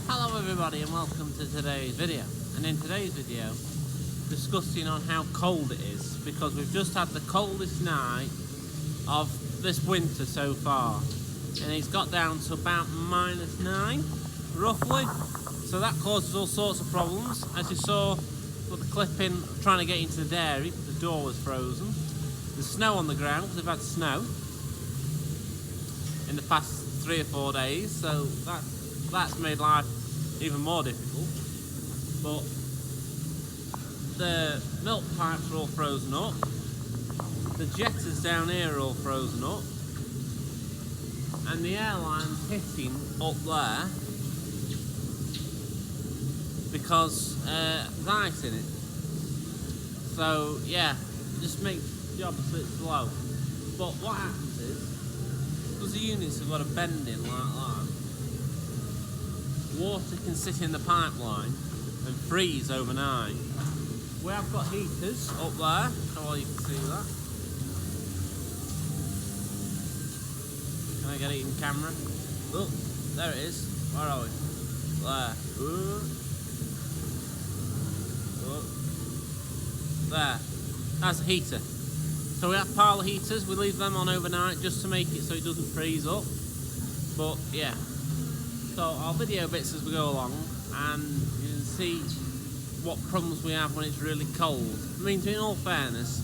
Hello everybody and welcome to today's video. And in today's video, discussing on how cold it is, because we've just had the coldest night of this winter so far, and it's got down to about -9 roughly, so that causes all sorts of problems. As you saw with the clipping trying to get into the dairy, the door was frozen. There's snow on the ground because we've had snow in the past 3 or 4 days, so that's made life even more difficult. But the milk pipes are all frozen up, the jetters down here are all frozen up, and the airline's hitting up there because there's ice in it. So yeah, it just makes the job a bit slow. But what happens is, because the units have got a bend in like that, water can sit in the pipeline and freeze overnight. We have got heaters up there, so well you can see that. Can I get it in camera? Look, there it is. Where are we? There. There. That's a heater. So we have parlour heaters, we leave them on overnight just to make it so it doesn't freeze up. But yeah. So I'll video bits as we go along, and you can see what problems we have when it's really cold. I mean, in all fairness,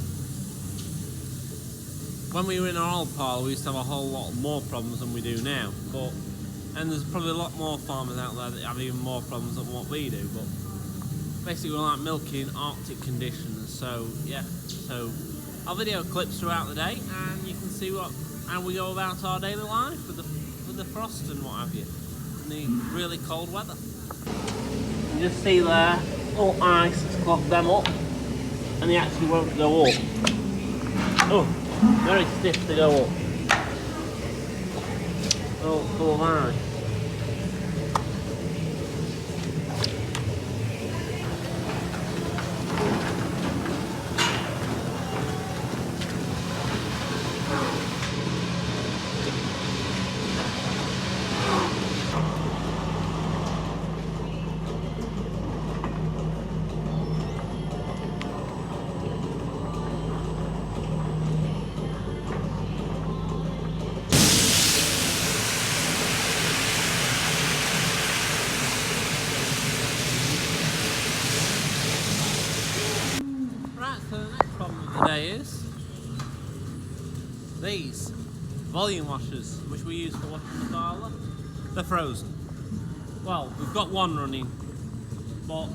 when we were in our old parlour we used to have a whole lot more problems than we do now. And there's probably a lot more farmers out there that have even more problems than what we do. But basically we're like milking in Arctic conditions. So yeah, so I'll video clips throughout the day, and you can see how we go about our daily life with the frost and what have you. The really cold weather. You just see there, all ice has clogged them up, and they actually won't go up. Oh, very stiff to go up. Oh, full of ice. So the next problem of the day is these volume washers, which we use for washing the parlour. They're frozen. Well, we've got one running, but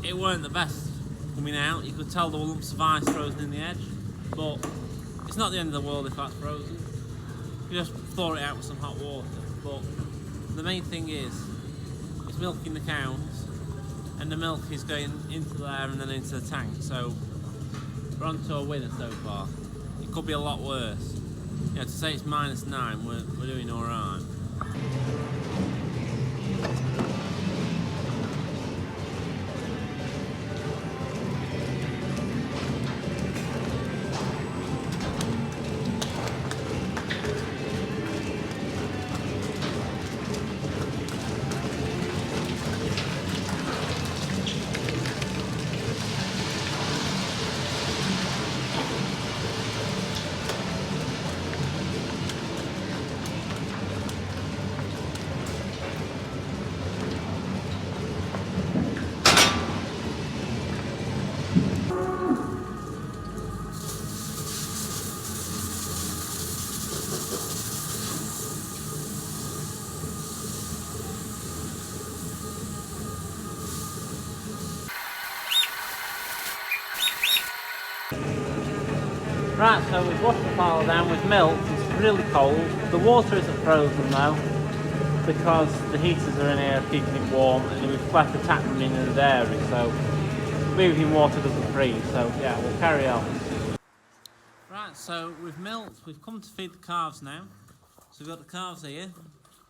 it weren't the best coming out. You could tell there were lumps of ice frozen in the edge, but it's not the end of the world if that's frozen. You just thaw it out with some hot water. But the main thing is, it's milking the cows, and the milk is going into there and then into the tank. So we're on to a winner so far. It could be a lot worse. Yeah, to say it's -9, we're doing alright. Right, so we've washed the pile down with milk. It's really cold. The water isn't frozen though, because the heaters are in here keeping it warm, and we've left the tap running in the dairy, so moving water doesn't freeze. So yeah, we'll carry on. Right, so we've milked. We've come to feed the calves now. So we've got the calves here.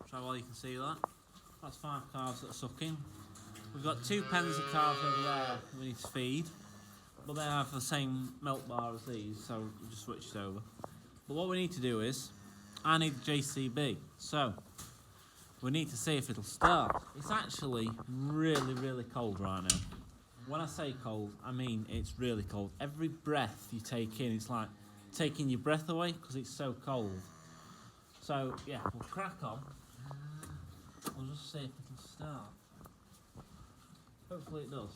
Try while you can see that. That's 5 calves that are sucking. We've got 2 pens of calves over there we need to feed, but they have the same milk bar as these, so we'll just switch it over. But what we need to do is, I need the JCB, so we need to see if it'll start. It's actually really, really cold right now. When I say cold, I mean it's really cold. Every breath you take in, it's like taking your breath away because it's so cold. So yeah, we'll crack on. We'll just see if it can start. Hopefully it does.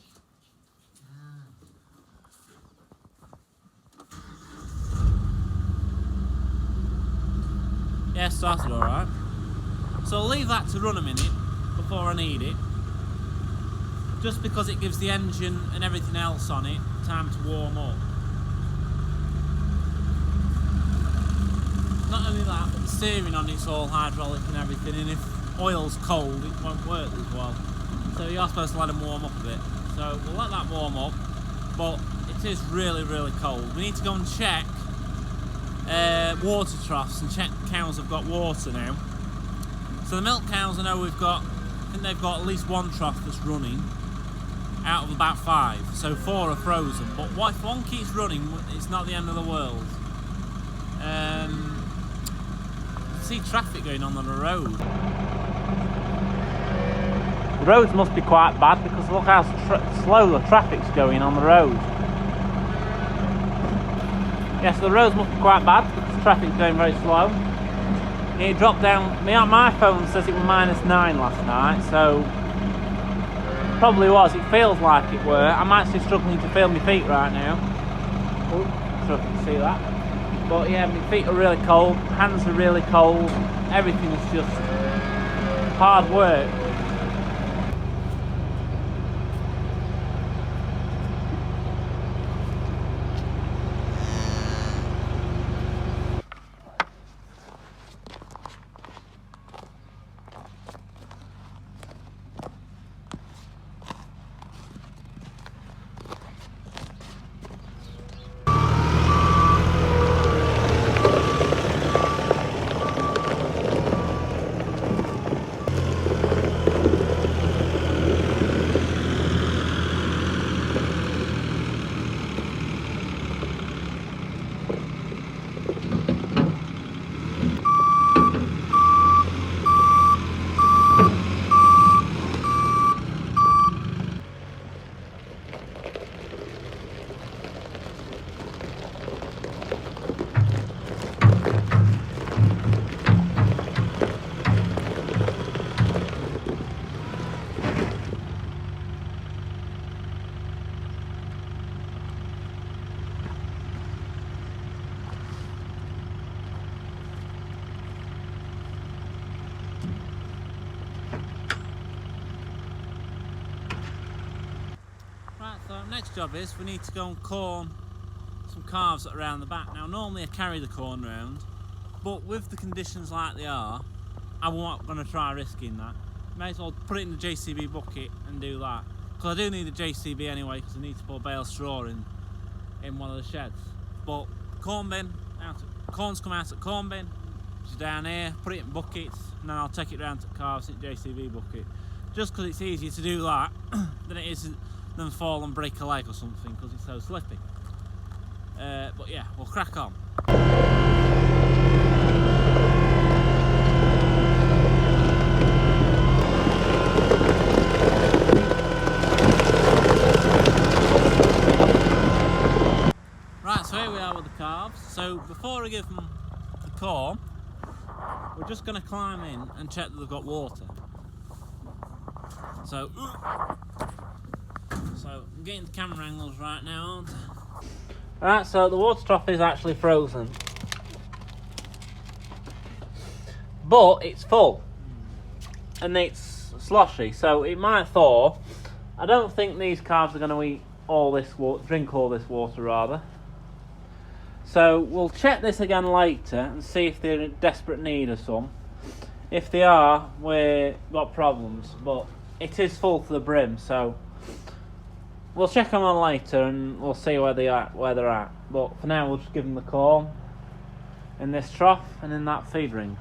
Yeah, started alright. So I'll leave that to run a minute before I need it. Just because it gives the engine and everything else on it time to warm up. Not only that, but the steering on it's all hydraulic and everything, and if oil's cold it won't work as well. So you're supposed to let them warm up a bit. So we'll let that warm up, but it is really, really cold. We need to go and check water troughs and check the cows have got water now. So the milk cows, I know I think they've got at least 1 trough that's running out of about 5. So 4 are frozen. But what if one keeps running, it's not the end of the world. See traffic going on the road. The roads must be quite bad because look how slow the traffic's going on the road. Yes, the roads must be quite bad because the traffic's going very slow. It dropped down, my phone says it was -9 last night, so probably was. It feels like it were. I'm actually struggling to feel my feet right now. Oh, I'm sure you can see that. But yeah, my feet are really cold, hands are really cold, everything is just hard work. So next job is we need to go and corn some calves that are around the back. Now normally I carry the corn round, but with the conditions like they are, I'm not going to try risking that. May as well put it in the JCB bucket and do that. Because I do need a JCB anyway, because I need to put a bale of straw in one of the sheds. But corn bin, corn's come out at corn bin, which is down here, put it in buckets, and then I'll take it round to the calves in the JCB bucket. Just because it's easier to do that than it is than fall and break a leg or something because it's so slippy. But yeah, we'll crack on. Right, so here we are with the calves. So before I give them the corn, we're just going to climb in and check that they've got water. So I'm getting the camera angles right now. Alright, so the water trough is actually frozen. But it's full. And it's sloshy, so it might thaw. I don't think these calves are going to eat all this water, drink all this water rather. So we'll check this again later and see if they're in desperate need of some. If they are, we've got problems, but it is full to the brim, so we'll check them on later and we'll see where they're at. But for now, we'll just give them the corn in this trough and in that feed ring.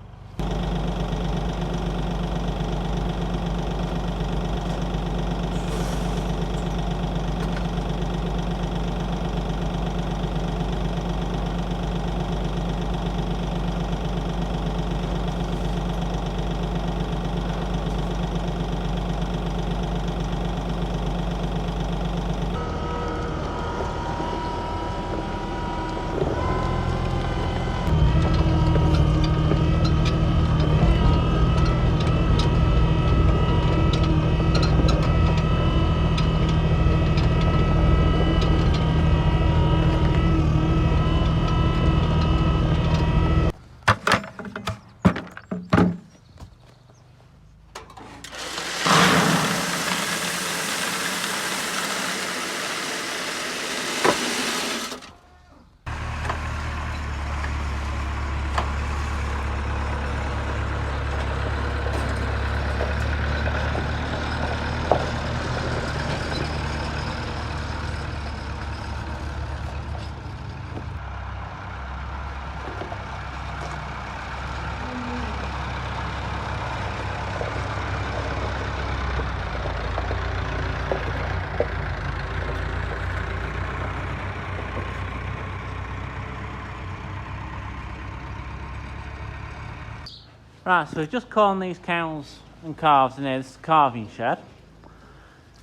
Right, so we've just corned these cows and calves in here. This is the calving shed.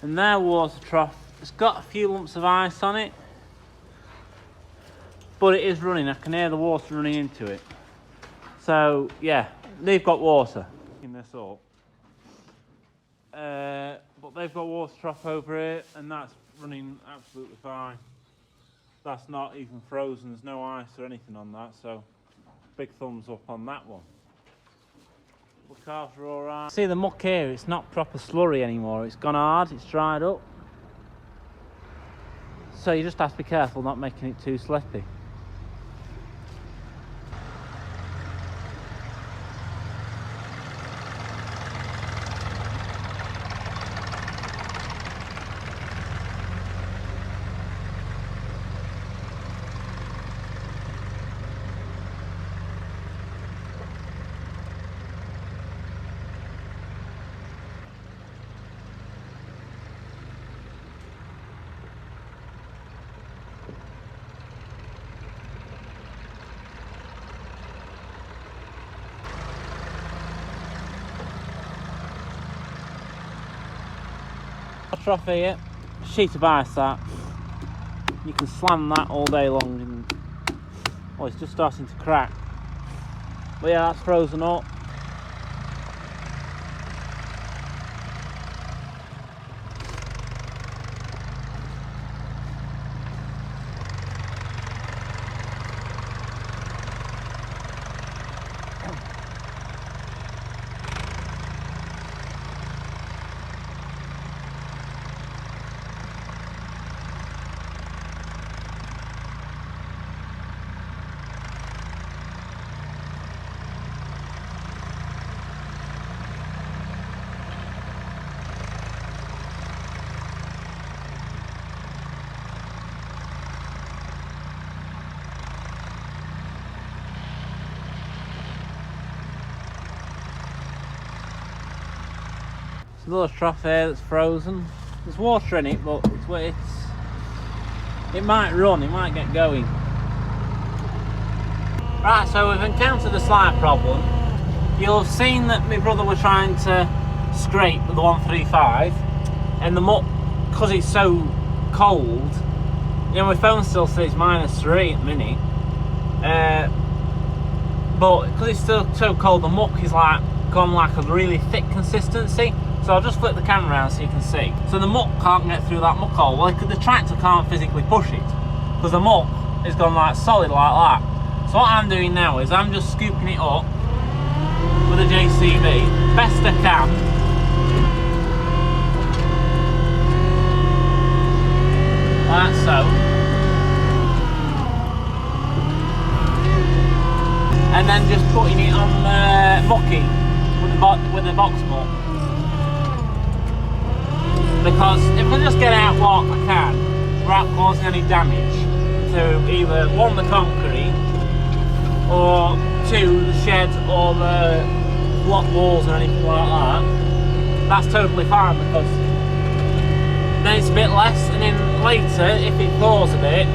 And their water trough, it's got a few lumps of ice on it, but it is running. I can hear the water running into it. So, yeah, they've got water. Picking this up. But they've got water trough over here, and that's running absolutely fine. That's not even frozen. There's no ice or anything on that, so big thumbs up on that one. The calves are all right. See the muck here, it's not proper slurry anymore. It's gone hard, it's dried up. So you just have to be careful not making it too slippy. Trough here, sheet of ice that. You can slam that all day long and oh, it's just starting to crack. But yeah, that's frozen up. Another trough here that's frozen. There's water in it, but it might run, it might get going. Right, so we've encountered a slight problem. You'll have seen that my brother was trying to scrape with the 135, and the muck, because it's so cold, you know, my phone still says -3 at the minute, but because it's still so cold, the muck is like gone like a really thick consistency. So I'll just flip the camera around so you can see. So the muck can't get through that muck hole. Well, the tractor can't physically push it because the muck is gone like solid like that. So what I'm doing now is I'm just scooping it up with a JCB best I can. Like so. and then just putting it on the mucky with the box muck. Because if I just get out what I can without causing any damage to either one, the concrete, or two, the shed or the block walls or anything like that, that's totally fine, because then it's a bit less, and then later, if it thaws a bit,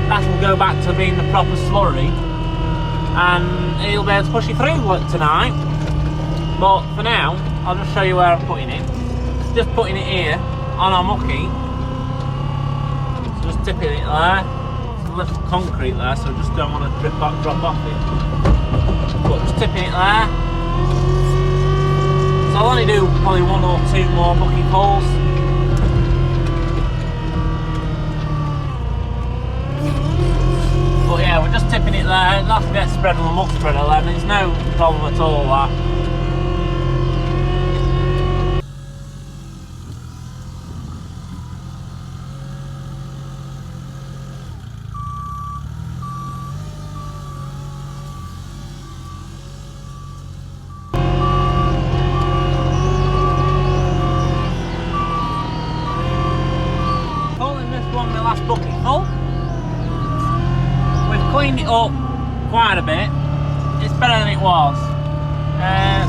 that will go back to being the proper slurry, and it'll be able to push you through tonight. But for now, I'll just show you where I'm putting it. Just putting it here on our mucky. So just tipping it there. There's a little concrete there, so I just don't want to drop off it. But just tipping it there. So I'll only do probably one or two more mucky pulls. But yeah, we're just tipping it there. That'll get spread on the muck spreader then. There's no problem at all that. Bucket full. We've cleaned it up quite a bit. It's better than it was,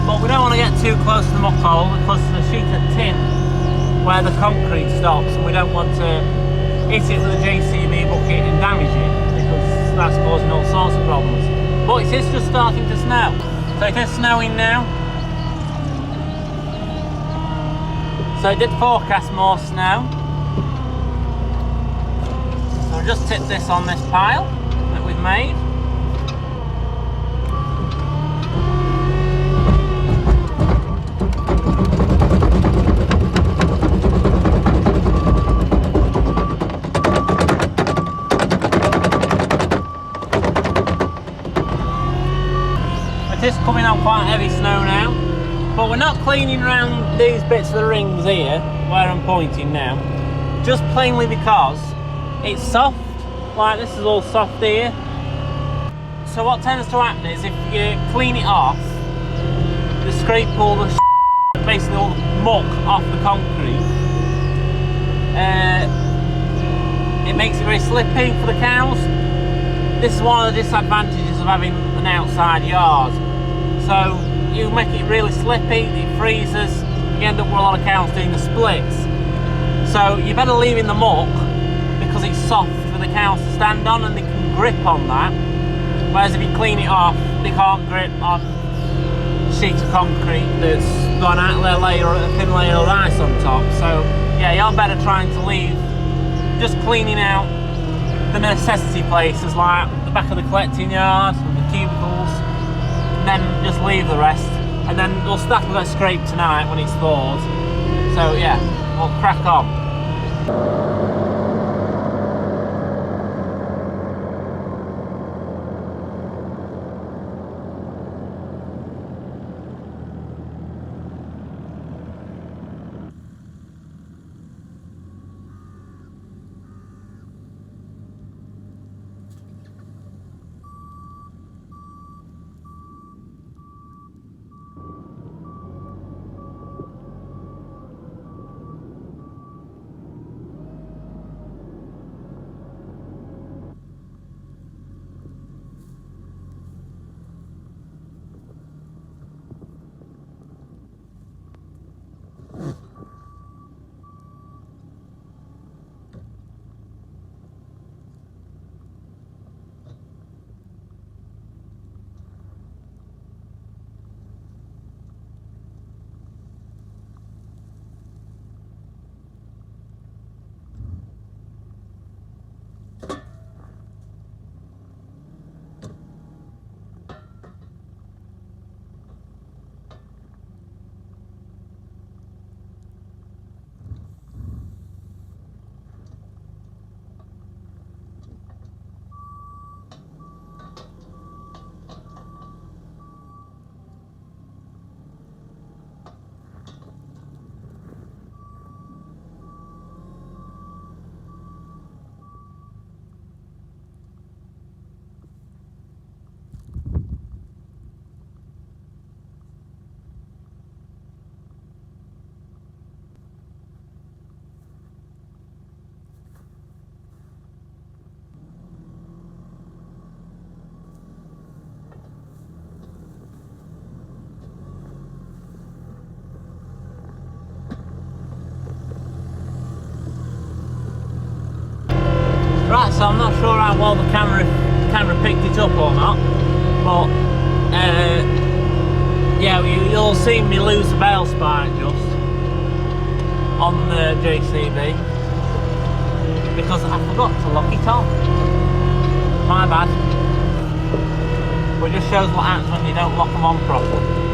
but we don't want to get too close to the muck hole because there's a sheet of tin where the concrete stops, and we don't want to hit it with a JCB bucket and damage it, because that's causing all sorts of problems. But it is just starting to snow, so it is snowing now. So it did forecast more snow. I'll just tip this on this pile that we've made. It is coming on quite heavy snow now, but we're not cleaning around these bits of the rings here where I'm pointing now, just plainly because it's soft. Like this is all soft here. So what tends to happen is if you clean it off, you scrape all the basically all the muck off the concrete, it makes it very slippy for the cows. This is one of the disadvantages of having an outside yard. So you make it really slippy, it freezes, you end up with a lot of cows doing the splits. So you better leave in the muck, because it's soft for the cows to stand on and they can grip on that. Whereas if you clean it off, they can't grip on a sheet of concrete that's got a thin layer of ice on top. So yeah, you're better trying to leave, just cleaning out the necessity places like the back of the collecting yard and the cubicles, and then just leave the rest. And then we'll start to get scraped tonight when it's thawed. So yeah, we'll crack on. so I'm not sure how well the camera picked it up or not, but yeah, you'll see me lose the bail spike just on the JCB because I forgot to lock it on. My bad. But it just shows what happens when you don't lock them on properly.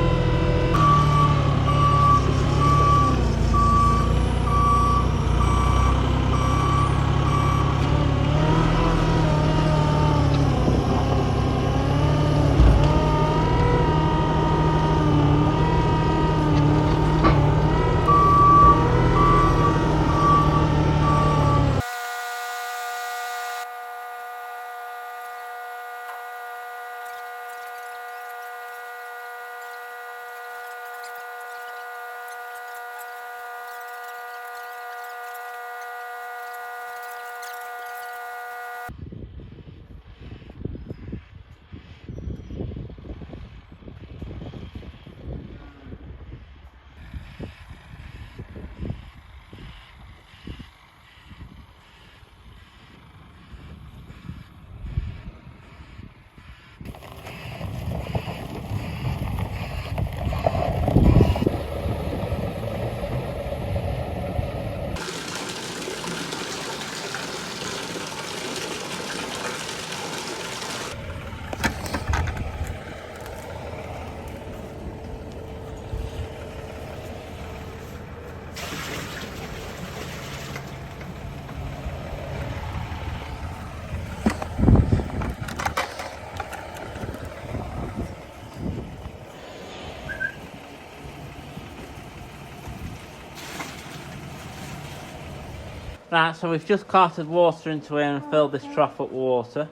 Right, so we've just carted water into here and filled this trough up with water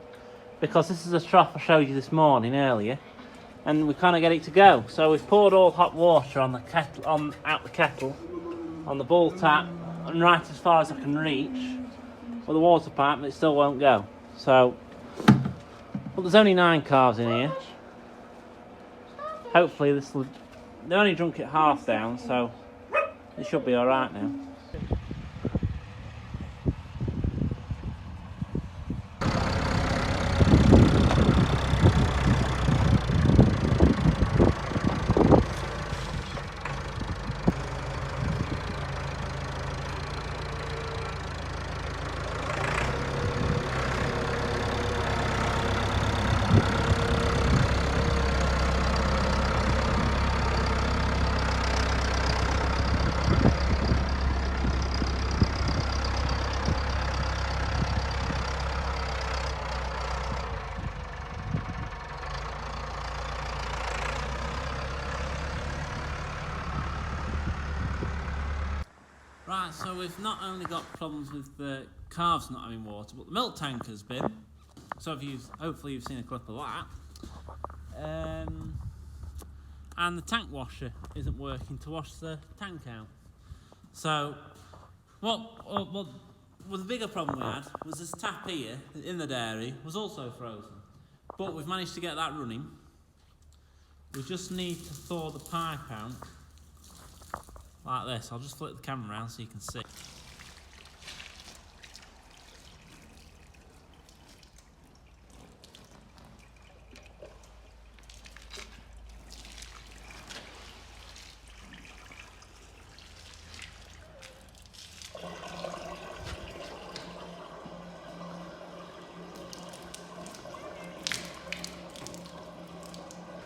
because this is a trough I showed you this morning earlier, and we can't get it to go. So we've poured all hot water on the kettle, out the kettle, on the ball tap, and right as far as I can reach with the water pipe, but it still won't go. So, well, there's only 9 calves in here. Hopefully this will. They only drunk it half down, so it should be all right now. Right, so we've not only got problems with the calves not having water, but the milk tank has been. So hopefully you've seen a clip of that. And the tank washer isn't working to wash the tank out. So what the bigger problem we had was this tap here in the dairy was also frozen. But we've managed to get that running. We just need to thaw the pipe out like this. I'll just flip the camera around so you can see.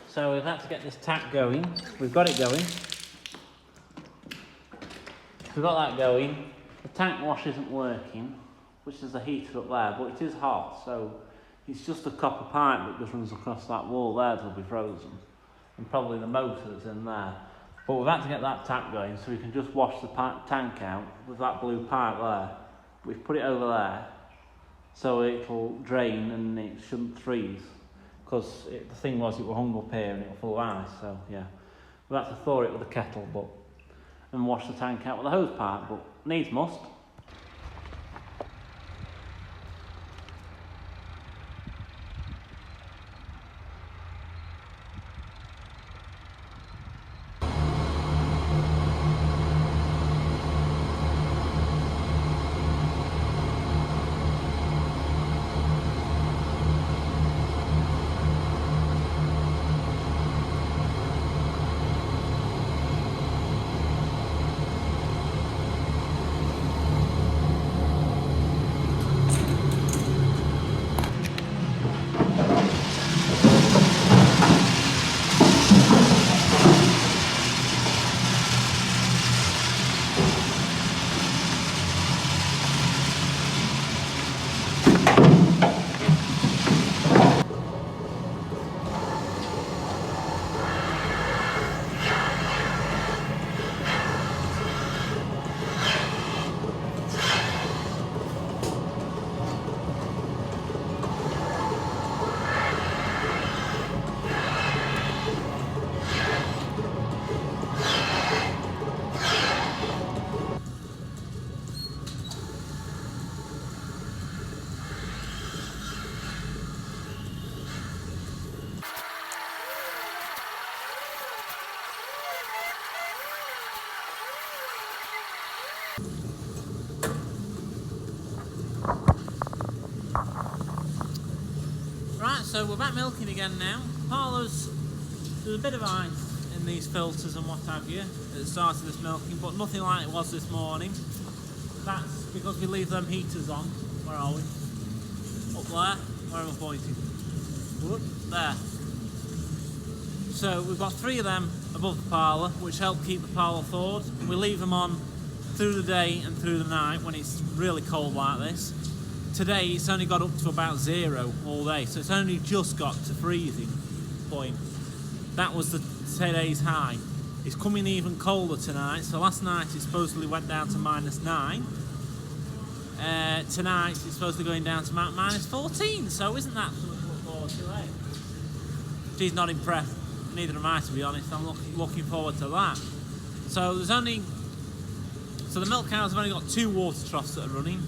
So we've had to get this tap going. We've got it going. We've got that going. The tank wash isn't working, which is a heater up there, but it is hot, so it's just a copper pipe that just runs across that wall there that'll be frozen, and probably the motor that's in there. But we've had to get that tap going so we can just wash the tank out with that blue pipe there. We've put it over there so it'll drain and it shouldn't freeze, because the thing was it was hung up here and it was full of ice, so yeah. We've had to thaw it with a kettle and wash the tank out with a hose pipe, but needs must. so we're back milking again now. There's a bit of ice in these filters and what have you at the start of this milking, but nothing like it was this morning. That's because we leave them heaters on. Where are we? Up there. Where am I pointing? Whoop, there. So we've got 3 of them above the parlour, which help keep the parlour thawed. We leave them on through the day and through the night when it's really cold like this. Today it's only got up to about 0 all day, so it's only just got to freezing point. That was today's high. It's coming even colder tonight, so last night it supposedly went down to -9. Tonight it's supposed to be going down to -14, so isn't that something to look forward to, eh? She's not impressed, neither am I, to be honest. I'm looking forward to that. So the milk cows have only got 2 water troughs that are running.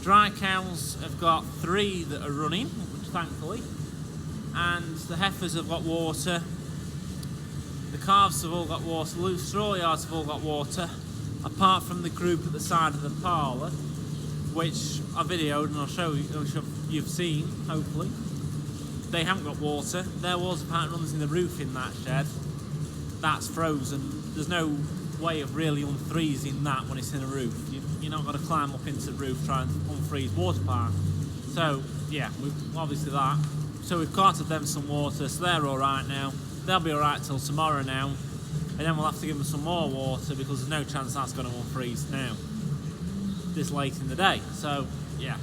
Dry cows have got 3 that are running, which thankfully, and the heifers have got water. The calves have all got water. The straw yards have all got water, apart from the group at the side of the parlour, which I videoed and I'll show you, which you've seen, hopefully. They haven't got water. Their water pipe runs in the roof in that shed. That's frozen. There's no way of really unfreezing that when it's in a roof. You're not going to climb up into the roof trying to unfreeze water pipe. So yeah, obviously that. So we've carted them some water, so they're alright now. They'll be alright till tomorrow now, and then we'll have to give them some more water because there's no chance that's going to unfreeze now, this late in the day. So yeah.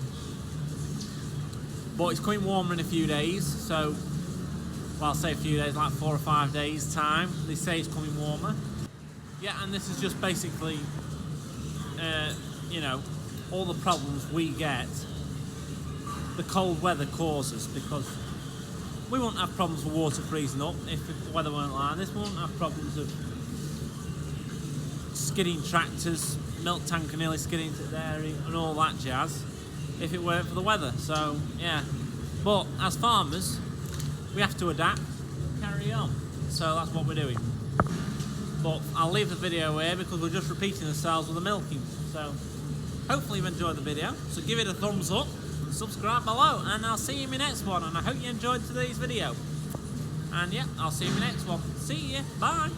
But it's coming warmer in a few days, so, well, I'll say a few days, like 4 or 5 days time. They say it's coming warmer. Yeah, and this is just basically, you know, all the problems we get, the cold weather causes, because we won't have problems with water freezing up if the weather weren't like this. We won't have problems of skidding tractors, milk tanker nearly skidding to the dairy and all that jazz if it weren't for the weather. So yeah, but as farmers we have to adapt, carry on, so that's what we're doing. But I'll leave the video here because we're just repeating ourselves with the milking. So hopefully you've enjoyed the video, so give it a thumbs up and subscribe below, and I'll see you in my next one. And I hope you enjoyed today's video, and yeah, I'll see you in my next one. See you, bye.